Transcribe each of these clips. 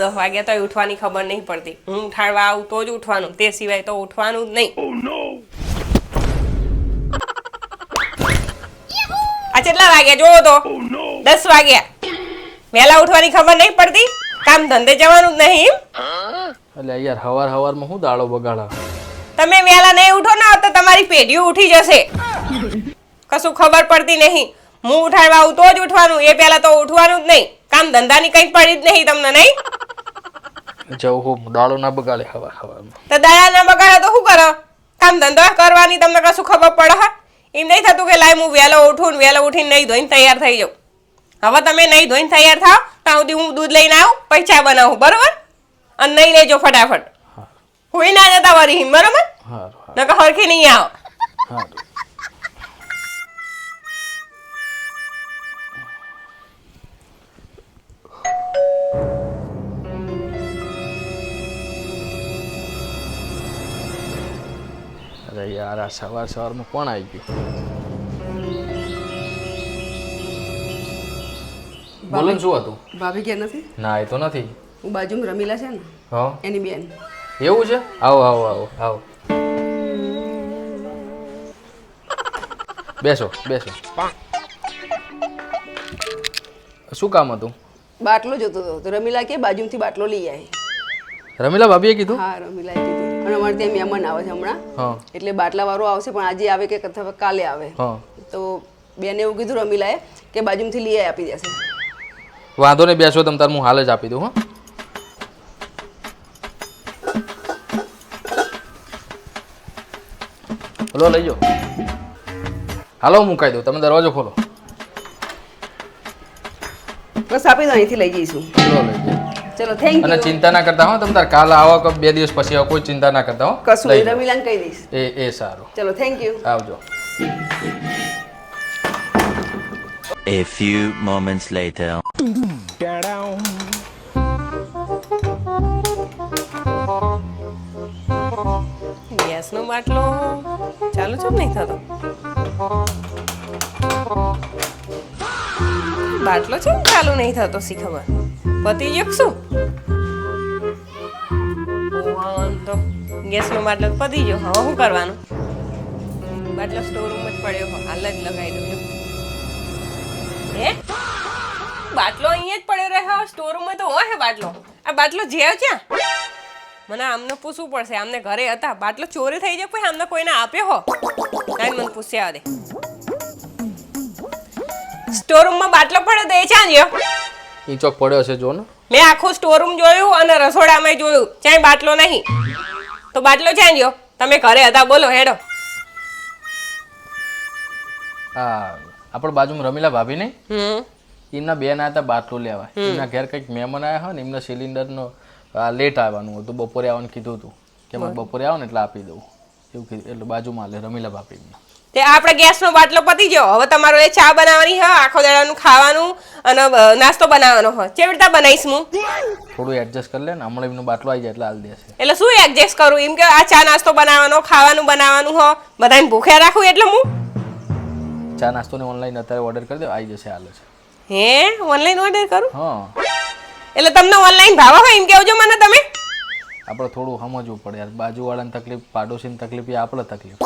10 વાગ્યા તોય ઉઠવાની ખબર નહીં પડતી. હું ઉઠાડવા આવું તો જ ઉઠવાનું, તે સિવાય તો ઉઠવાનું જ નહીં. આ કેટલા વાગ્યા જોવો તો? 10 વાગ્યા. વહેલા ઉઠવાની ખબર નહીં પડતી? કામ ધંધે જવાનું જ નહીં? એટલે યાર હવારમાં હું દાડો બગાડા. તમે વહેલા નહીં ઉઠો ને તો તમારી પેઢીઓ ઉઠી જશે. કશું ખબર પડતી નહીં. હું ઉઠાડવા આવું તો જ ઉઠવાનું, એ પહેલા તો ઉઠવાનું જ નહીં. કામ ધંધાની કંઈ પડી જ નહીં તમને, નહીં? જવું હું દાડો ના બગાડે હવારમાં. તો દાડા ના બગાડે તો શું કરો? કામ ધંધો કરવાની તમને કશું ખબર પડે? હા, એમ નહીં થતું કે લાય હું વહેલો ઉઠું ને વહેલો ઉઠીને નહીં ધોઈને તૈયાર થઈ જાઉં. હવે તમે નહીં ધોઈને તૈયાર થાવ ત્યાં સુધી હું દૂધ લઈને આવું, પછી ચા બનાવું, બરોબર? અને નહીં લેજો ફટાફટ. હુઈ ના જતા વરી, બરોબર? નકર હરખી નહીં આવો. અરે યાર આ સવારમાં કોણ આવી ગયું? બોલો ને, શું હતું? ભાભી કે નથી? ના એ તો નથી. હું બાજુમાં રમીલા છે ને, હા એની બેન. એવું છે? આવો આવો આવો આવો, બેસો બેસો. શું કામ હતું? બાટલો જોતો હતો તો રમીલા કે બાજુમાંથી બાટલો લઈ આવી. રમીલા ભાભીએ કીધું? હા, રમીલાએ કીધું. અને અમારે ત્યાં મહેમાન આવે છે હમણાં, હા, એટલે બાટલા વાળો આવશે, પણ આજે આવે કે કાલે આવે. હા, તો બેને એવું કીધું રમીલાએ કે બાજુમાંથી લઈ આવી આપી દેશે. વાંધો નહીં, બેસો તમ તાર, હું હાલ જ આપી દઉં. હા, બોલો લઈ જાઓ. હાલો હું મુકાઈ દઉં, તમે દરવાજો ખોલો. બસ આપી દો, અહીંથી લઈ જઈશું. ચલો લઈ જાઓ. ચલો, થેન્ક અને યુ. ચિંતા ના કરતા હો, તમે તાર કાલ આવો કે 2 દિવસ પછી આવો, કોઈ ચિંતા ના કરતા હો. કશું લઈ નહીં, જાઓ. રમીલાને કહી દઈશ. એ સારું. ચલો, થેન્ક યુ. આવજો. A few moments later. ગેસનો બાટલો ચાલુ છે નહીં થતો? બાટલો છે ચાલુ નહીં થતો, શી ખબર પતી ગયો શું? તો ગેસનો બાટલો પતી ગયો. હવે શું કરવાનું? બાટલો સ્ટોર રૂમ જ પડ્યો, હાલ જ લગાવી દઉં. હે, બાટલો અહીંયા જ પડ્યો રહે? સ્ટોર રૂમમાં તો હોય બાટલો. આ બાટલો જ્યાં ક્યાં? મને આમને પૂછવું પડશે. આમને ઘરે હતા, બાટલો ચોરી થઈ જાય પછી આમને કોઈને આપ્યો હો? ના, મને પૂછ્યા દે. સ્ટોર રૂમમાં બાટલો પડ્યો તો એ ક્યાં ગયો? ઈ ચોક પડ્યો છે, જો ને. મેં આખું સ્ટોર રૂમ જોયું અને રસોડામાં જોયું, ક્યાંય બાટલો નહીં. તો બાટલો ક્યાં ગયો? તમે ઘરે હતા, બોલો હેડો. હા, આપણે બાજુમાં રમીલા ભાભી નહીં, એમના બેન આવ્યા હતા બાટલો લેવા. એમના ઘેર કંઈક મહેમાન આવ્યા હોય ને, એમના સિલિન્ડરનો લેટ આવવાનું હતું, બપોરે આવવાનું કીધું હતું કે મને બપોરે આવો ને એટલે આપી દઉં એવું કીધું. એટલે બાજુમાં લે રમીલા ભાભી. તે આપણે ગેસનો બાટલો પતી ગયો. હવે તમારો એ ચા બનાવવાની હોય, આખો દાડાનું ખાવાનું અને નાસ્તો બનાવવાનો હોય. કેવી રીતે બનાવીશ હું? થોડું એડજસ્ટ કરી લે ને, હમણાં એમનો બાટલો આવી જાય એટલે હાલ દેશે. એટલે શું એડજસ્ટ કરું? એમ કે આ ચા નાસ્તો બનાવવાનો, ખાવાનું બનાવવાનું હોય, બધાને ભૂખ્યા રાખું એટલે હું ચા નાસ્તો ને ઓનલાઈન અત્યારે ઓર્ડર કરી દો, આવી જશે હાલ જ. હે, ઓનલાઈન ઓર્ડર કરું? હા, એટલે તમને ઓનલાઈન ભાવ હોય એમ કહેજો મને તમે. આપણે થોડું સમજવું પડે યાર, બાજુવાળાની તકલીફ, પાડોશીની તકલીફ, એ આપણે તકલીફ.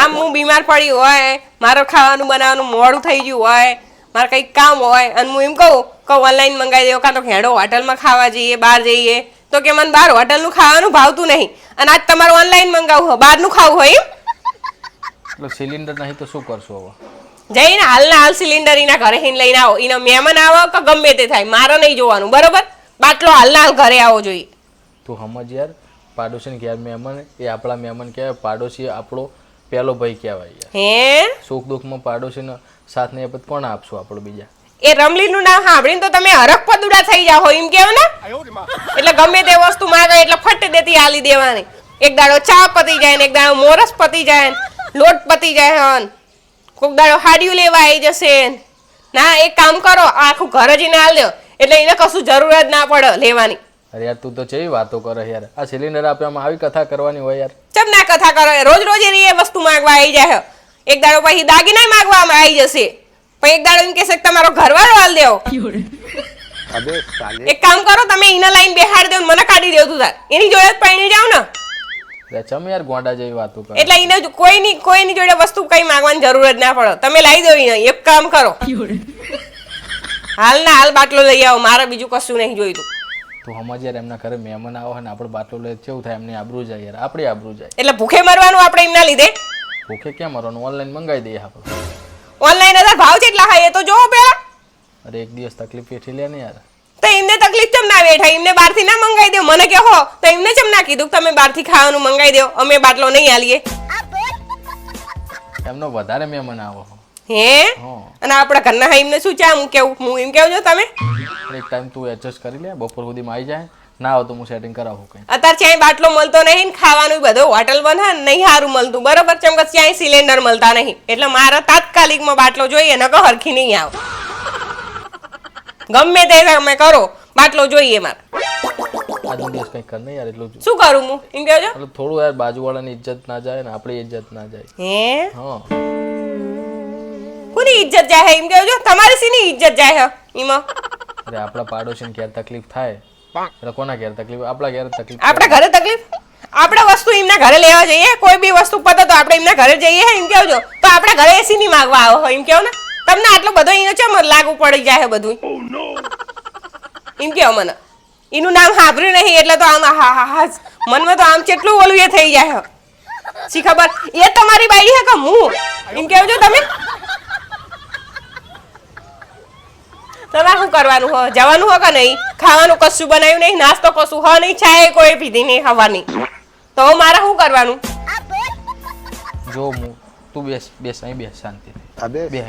આમ હું બીમાર પડી હોય, મારે ખાવાનું બનાવવાનું મોડું થઈ ગયું હોય, મારે કંઈક કામ હોય અને હું એમ કહું કે ઓનલાઈન મંગાવી દેવો, કાં તો હેડો હોટલમાં ખાવા જઈએ, બહાર જઈએ, તો કે મને બહાર હોટલનું ખાવાનું ભાવતું નહીં અને આજ તમારે ઓનલાઈન મંગાવવું હોય, બહારનું ખાવું હોય એમ? એટલે સિલિન્ડર નહીં તો શું કરશું હવે? જઈને હાલના હાલ સિલિન્ડર એના ઘરે લઈને આવો. એના મહેમાન આવો કે ગમે તે થાય, મારે નહીં જોવાનું, બરોબર? બાટલો હાલના હાલ ઘરે આવો જોઈએ. તું સમજ યાર, પાડોશીને ઘેર મહેમાન એ આપણા મહેમાન કહેવાય, પાડોશી આપણો પહેલો ભાઈ કહેવાય યાર. હે, સુખ દુઃખમાં પાડોશીનો સાથ ને એ કોણ આપશું આપણે બીજા? એ રમલીનું નામ સાંભળીને તો તમે હરખ પદુડા થઈ જાઓ એમ કેવો ને? એટલે ગમે તે વસ્તુ માંગે એટલે ફટ દેતી આલી દેવાની. એક દાડો ચા પતી જાય ને એક દાડો મોરસ પતી જાય, લોટ પતી જાય, કોક દાડો હાડિયું લેવા આવી જશે. ના, એક કામ કરો, આખું ઘર જ એને આલ દો એટલે એને કશું જરૂર જ ના પડે લેવાની. અરે યાર તું તો કેવી વાતો કરે યાર, આ સિલિન્ડર આપ્યામાં આવી કથા કરવાની હોય યાર? ચમ ના કથા કરો? રોજ રોજ એ વસ્તુ માંગવા આવી જાય. એક દાડો પછી દાગીના માંગવા આવી જશે, પછી એક દાડો એમ કહેશે કે તમારો ઘરવાળો હાલ દેવો. એક કામ કરો તમે ઈને લાઈન બેહાડ દો ને મને કાઢી દેવ તું તાર એની જોડે જ પૈણી જાવ ને લે ચમ યાર ગોંડા જેવી વાતો કરે. એટલે ઈને કોઈની જોડે વસ્તુ કઈ માંગવાની જરૂર જ ના પડે તમે લાવી દો ઈને એક કામ કરો હાલ ના હાલ બાટલો લઈ આવો મારે બીજું કશું નહીં જોઈતું તું સમજ યાર એમના ઘરે મહેમાન આવે ને આપણે બાટલો લે કેવું થાય એમની આબરૂ જાય યાર આપણી આબરૂ જાય. એટલે ભૂખે મરવાનું આપણે એમના લીધે ભૂખે ક્યાં મરવાનું ઓનલાઈન મંગાવી દઈએ આપણે. ઓનલાઈન હતા ભાવ કેટલા હોય એ તો જોવો પેલા અરે એક દિવસ તકલીફ વેઠી લે ને યાર. તો એમને તકલીફ ચમ ના બેઠા એમને બહારથી ના મંગાવી દો મને કહો તો એમને ચમ ના કીધું કે તમે બહારથી ખાવાનું મંગાવી દો અમે બાટલો નહીં આલીએ એમનો વધારે મહેમાન આવો હે હા. અને આપણા ઘરના હા એમને શું ચા હું કેવું હું એમ કેવું છો તમે એક ટાઈમ તું એડજસ્ટ કરી લે બપોર સુધીમાં આવી જાય ના આવે તો હું સેટિંગ કરાવું કંઈ. અત્યારે ક્યાંય બાટલો મળતો નહીં ને ખાવાનું બધું હોટલ બંધ હા નહીં સારું મળતું બરોબર ચમ કે ક્યાંય સિલિન્ડર મળતા નહીં એટલે મારા તાત્કાલિકમાં બાટલો જોઈએ ને કે હરખી નહીં આવ ગમે તે તમે કરો બાટલો જોઈએ મારે આજનો દિવસ કંઈક કર ને યાર એટલું જ. શું કરું હું એમ કહો છો એટલે થોડું યાર બાજુવાળાની ઇજ્જત ના જાય ને આપણી ઇજ્જત ના જાય. હે હા કોની ઇજ્જત જાય એમ કહો છો તમારી શીની ઇજ્જત જાય એમાં અરે આપણા પાડોશીને ઘેર તકલીફ થાય એટલે કોના ઘેર તકલીફ આપણા ઘેર તકલીફ આપણા ઘરે તકલીફ આપણે વસ્તુ એમના ઘરે લેવા જઈએ કોઈ બી વસ્તુ પતે તો આપણે એમના ઘરે જઈએ એમ કહો છો તો આપણા ઘરે એસી ની માંગવા આવો એમ કહો ને તમને આટલો બધો એનો ચમ લાગુ પડી જાય બધું એમ કહો મને એનું નામ સાંભળ્યું નહીં એટલે તો આમ હા હા હા મનમાં તો આમ કેટલું ઓલું એ થઈ જાય શી ખબર એ તમારી બાઈ હે કે હું એમ કહો છો તમે તમારે શું કરવાનું હો જવાનું હો કે નહીં ખાવાનું કશું બનાવ્યું નહીં નાસ્તો કશું હ નહીં ચાય કોઈ પીધી નહીં હવાની તો મારે શું કરવાનું જો હું તું બેસ અહીં બેસ શાંતિથી બે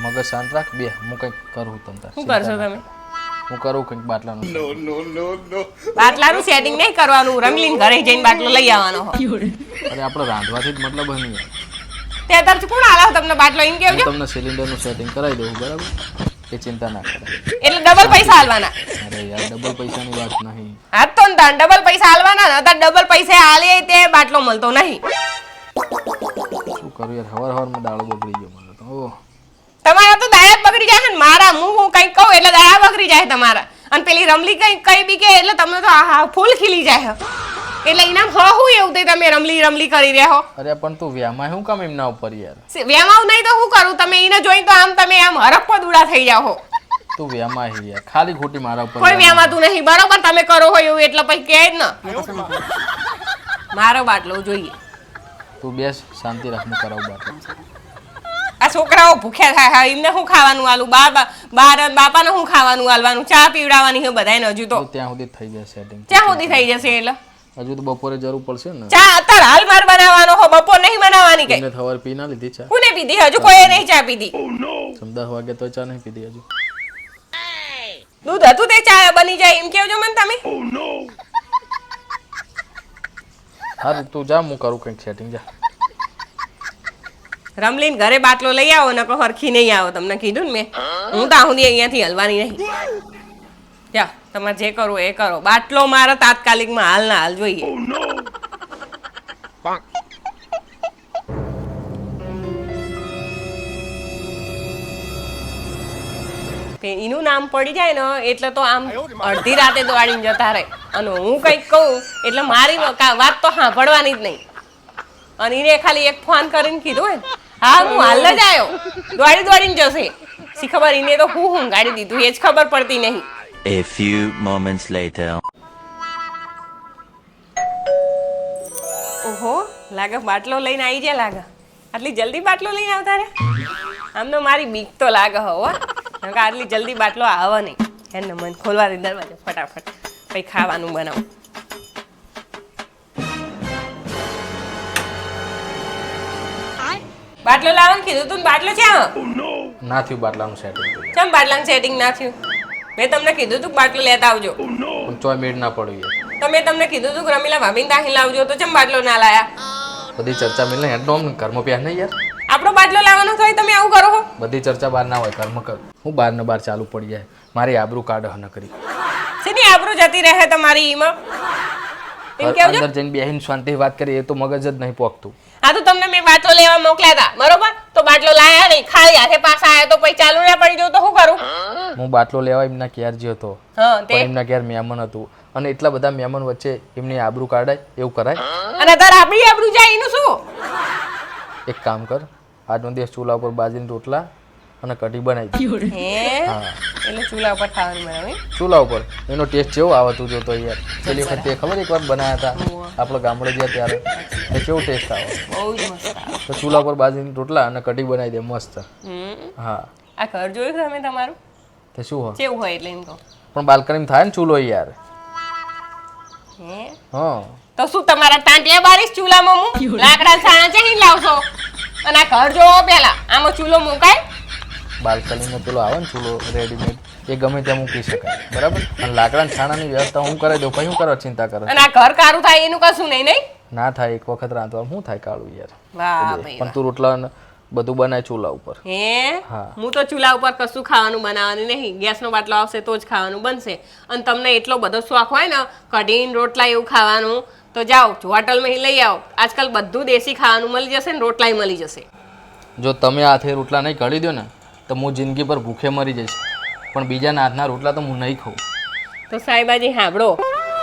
મગજ શાંત રાખ બે હું કંઈક કરું તમ તાર શું કરશો તમે હું કરું કંઈક બાટલાનું બાટલાનું સેટિંગ નહીં કરવાનું રંગલીન ઘરે જઈને બાટલો લઈ આવવાનો હો અરે આપણે રાંધવાથી જ મતલબ નહીં તે અત્યારે કોણ આલાવ તમને બાટલો એમ કેવું હું તમને સિલિન્ડરનું સેટિંગ કરાવી દઉં બરાબર એ ચિંતા ના કરે એટલે ડબલ પૈસા આલવાના અરે યાર ડબલ પૈસાની વાત નહીં હા તો ને ડબલ પૈસા આલવાના ને અત્યારે ડબલ પૈસા આલીએ તે બાટલો મળતો નહીં શું કરું યાર હવારમાં દાળો બગડી ગયો મને તો ઓહ તમારા તો દાયા બગડી જાય ને મારા હું કંઈક કહું એટલે દાયા બગડી જાય તમારા અને પેલી રમલી કઈ બી કે એટલે તમને તો આહા ફૂલ ખીલી જાય એટલે ઇનામ હું એવું તે તમે રમલી કરી રહ્યા હો અરે પણ તું વ્યામાં શું કામ એમના ઉપર યાર વેમાવ નહીં તો શું કરું તમે એને જોઈને તો આમ તમે આમ હરપ્પો દુડા થઈ જાઓ હો તું વ્યામાં હી યાર ખાલી ખોટી મારા ઉપર કોઈ વેમાતું નહીં બરોબર તમે કરો હોય એવું એટલે પછી કહે જ ને મારો બાટલો જોઈએ તું બેસ શાંતિ રાખ હું કરાવું બાટલો આ છોકરાઓ ભૂખ્યા થાય હા એમને શું ખાવાનું આલું બાપાને શું ખાવાનું આલવાનું ચા પીવડાવવાની છે બધાને હજુ તો ત્યાં સુધી થઈ જાય સેટિંગ ક્યાં સુધી થઈ જશે એટલે હજુ તો બપોરે જરૂર પડશે ને ચા અત્યારે હાલ માર બનાવવાનો હો બપોર નહીં બનાવવાની કઈ એને સવારે પી ના લીધી ચા કોને પીધી હજુ કોઈ નહીં ચા પીધી 10 વાગે તો ચા નહીં પીધી હજુ દૂધ હતું તે ચા બની જાય એમ કેવજો મને તમે હા તું જા હું કરું કંઈક સેટિંગ જા રમલીન ઘરે બાટલો લઈ આવો ને કહો હરખી નહીં આવો તમને કીધું ને મેં હું તો આሁં અહીંયાથી હલવાની નહીં જા તમારે જે કરવું એ કરો બાટલો મારા તાત્કાલિકમાં હાલ ના હાલ જોઈએ એનું નામ પડી જાય ને એટલે તો આમ અડધી રાતે દોડીને જતા રહે અને હું કંઈક કહું એટલે મારી વાત તો સાંભળવાની જ નહીં અને એને ખાલી એક ફોન કરીને કીધું હોય હા હું હાલ જ આવ્યો દોડીને જશે શી ખબર એને તો હું ગાડી દીધું એ જ ખબર પડતી નહીં A few moments later. ઓહો લાગે બાટલો લઈને આવી જાય લાગે આટલી જલ્દી બાટલો લઈને આવતા રે આમ તો મારી બીક તો લાગે હો આટલી જલ્દી બાટલો આવે નહીં એને મન ખોલવા દે દરવાજો ફટાફટ પછી ખાવાનું બનાવું બાટલો લાવવાનું કીધું તું બાટલો ક્યાં ના થયું બાટલાનું સેટિંગ ચમ બાટલાનું સેટિંગ ના થયું મેં તમને કીધું તું બાટલો લેતા આવજો પણ ચોય મેળ ના પડ્યું યાર તો મેં તમને કીધું તું રમીલા ભાભીને તાહી લાવજો તો ચમ બાટલો ના લાયા બધી ચર્ચા મિલને હેડનો ઘરમાં પ્યાર નહીં યાર આપણો બાટલો લાવવાનો થાય તમે આવું કરો છો બધી ચર્ચા બહાર ના હોય ઘરમાં કર હું બહાર ને બહાર ચાલુ પડી જાય મારી આબરૂ કાઢ ન કરી શેની આબરૂ જતી રહે તમારી ઈમાં એમ કેવજો અંદર જઈને બેહીને શાંતિથી વાત કરી એ તો મગજ જ નહીં પોકતું હા તો તમને મેં બાટલો લેવા મોકલ્યા હતા બરોબર તો બાટલો લાયા નહીં ખાલી હાથે પાછા આયા તો પછી ચાલુ ના પડી જવું તો શું કરું હું બાટલો લેવા એમના ઘેર જ્યો હતો હા તે પણ એમના ઘેર મહેમાન હતું અને એટલા બધા મહેમાન વચ્ચે એમની આબરૂ કાઢાય એવું કરાય? અને તાર આપણી આબરૂ જાય એનું શું? એક કામ કર, આજનો દિવસ ચૂલા ઉપર બાજરીના રોટલા અને કઢી બનાવી દે. હે એટલે ચૂલા ઉપર ખાવાનું બનાવે ચૂલા ઉપર એનો ટેસ્ટ કેવો આવે તું જોતો યાર. પેલી વખત તે ખબર એકવાર બનાવ્યા હતા આપણે ગામડે ગયા ત્યારે, તો કેવો ટેસ્ટ આવે. બહુ જ મસ્ત આવે. તો ચૂલા ઉપર બાજરીના રોટલા અને કઢી બનાવી દે મસ્ત. હા આ ઘર જોયું તમે તમારું તે શું હોય કેવું હોય એટલે એમ કહો. પણ બાલ્કનીમાં થાય ને ચૂલો યાર. હે હા તો શું તમારા ટાંટિયા બારીશ ચૂલામાં હું લાકડા છાણા ચેહી લાવશો? અને આ ઘર જોવો પેલા, આમાં ચૂલો મુકાય? બાલ્કનીમાં પેલો આવે ને ચૂલો રેડીમેડ, એ ગમે ત્યાં મૂકી શકાય બરાબર. અને લાકડા છાણાની વ્યવસ્થા હું કરાવી દઉં, પછી હું કરવા ચિંતા કરે? અને આ ઘર કારું થાય એનું કશું નહીં નહીં? ના થાય, એક વખત રાંધવા શું થાય કાળું યાર. વાહ ભાઈ પણ તું રોટલા ને બધું બનાય ચૂલા ઉપર. હે હા. હું તો ચૂલા ઉપર કશું ખાવાનું બનાવવાનું નહીં, ગેસનો બાટલો આવશે તો જ ખાવાનું બનશે. અને તમને એટલો બધો શોખ હોય ને કઢીને રોટલા એવું ખાવાનું, તો જાઓ હોટલમાં લઈ આવો. આજકાલ બધું દેશી ખાવાનું મળી જશે ને રોટલાય મળી જશે. જો તમે હાથે રોટલા નહીં કાઢી દો ને તો હું જિંદગી પર ભૂખે મરી જઈશ, પણ બીજાના હાથના રોટલા તો હું નહીં ખાઉં. તો સાહેબાજી સાંભળો,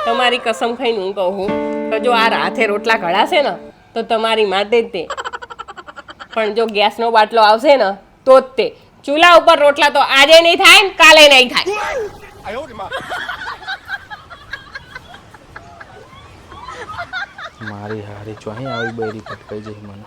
તમારી કસમ ખાઈને હું કહું કે જો આ હાથે રોટલા ઘડાશે ને તો તમારી માટે જ તે, પણ જો ગેસનો બાટલો આવશે ને તો જ તે. ચૂલા ઉપર રોટલા તો આજે નહીં થાય ને કાલે નહીં થાય. મારી હારી ચોહી આવી બૈરી પટકાઈ જઈ મને.